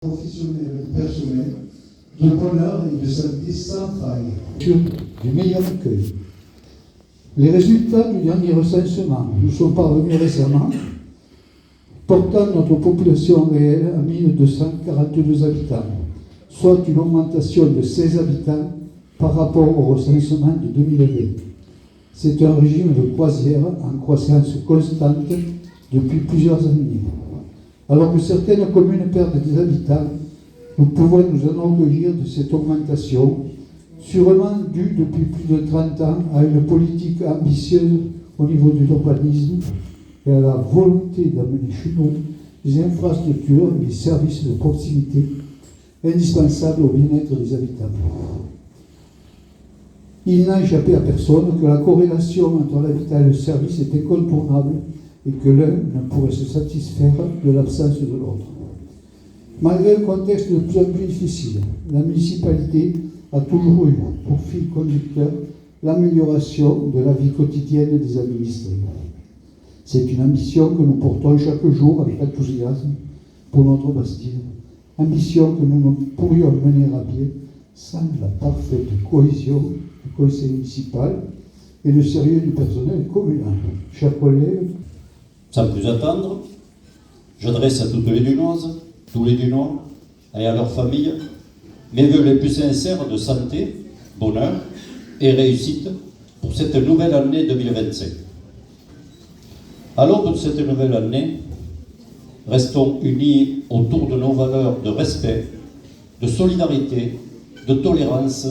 professionnel et personnel, de bonheur et de santé sans faille. Du meilleur accueil. Les résultats du dernier recensement nous sont parvenus récemment, portant notre population réelle à 1242 habitants, soit une augmentation de 16 habitants par rapport au recensement de 2020. C'est un régime de croisière en croissance constante depuis plusieurs années. Alors que certaines communes perdent des habitants, nous pouvons nous enorgueillir de cette augmentation, sûrement due depuis plus de 30 ans à une politique ambitieuse au niveau de l'urbanisme et à la volonté d'amener chez nous des infrastructures et des services de proximité indispensables au bien-être des habitants. Il n'a échappé à personne que la corrélation entre l'habitat et le service est incontournable et que l'un ne pourrait se satisfaire de l'absence de l'autre. Malgré le contexte de plus en plus difficile, la municipalité a toujours eu pour fil conducteur l'amélioration de la vie quotidienne des administrés. C'est une ambition que nous portons chaque jour avec enthousiasme pour notre Bastide, ambition que nous ne pourrions mener à bien sans la parfaite cohésion du conseil municipal et le sérieux du personnel communal. Chers collègues, sans plus attendre, j'adresse à toutes les Dunoises, tous les Dunois et à leurs familles mes vœux les plus sincères de santé, bonheur et réussite pour cette nouvelle année 2025. À l'aube de cette nouvelle année, restons unis autour de nos valeurs de respect, de solidarité, de tolérance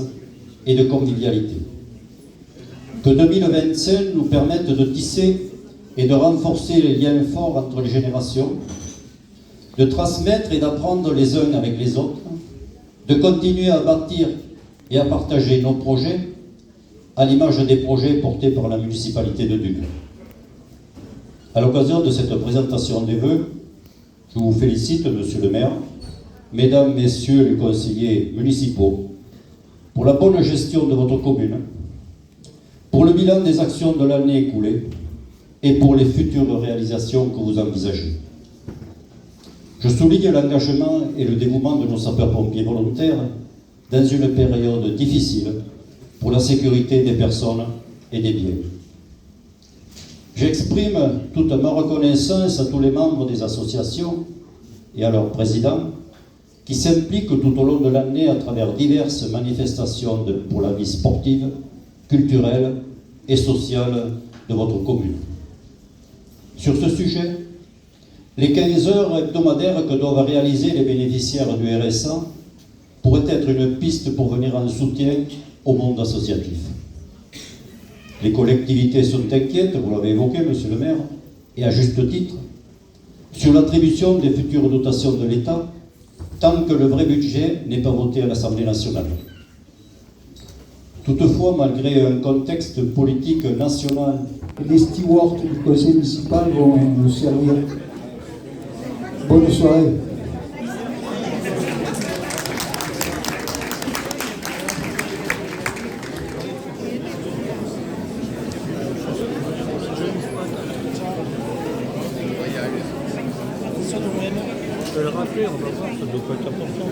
et de convivialité. Que 2025 nous permette de tisser et de renforcer les liens forts entre les générations, de transmettre et d'apprendre les uns avec les autres, de continuer à bâtir et à partager nos projets à l'image des projets portés par la municipalité de Dunes. À l'occasion de cette présentation des vœux, je vous félicite, Monsieur le maire, Mesdames, Messieurs les conseillers municipaux, pour la bonne gestion de votre commune, pour le bilan des actions de l'année écoulée et pour les futures réalisations que vous envisagez. Je souligne l'engagement et le dévouement de nos sapeurs-pompiers volontaires dans une période difficile pour la sécurité des personnes et des biens. J'exprime toute ma reconnaissance à tous les membres des associations et à leurs présidents qui s'impliquent tout au long de l'année à travers diverses manifestations pour la vie sportive, culturelle et sociale de votre commune. Sur ce sujet, les 15 heures hebdomadaires que doivent réaliser les bénéficiaires du RSA pourraient être une piste pour venir en soutien au monde associatif. Les collectivités sont inquiètes, vous l'avez évoqué, Monsieur le maire, et à juste titre, sur l'attribution des futures dotations de l'État, tant que le vrai budget n'est pas voté à l'Assemblée nationale. Toutefois, malgré un contexte politique national, les stewards du conseil municipal vont nous servir. Bonne soirée. Je peux le rappeler, on va voir, ça doit pas être important.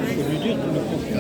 Il faut lui dire que le profil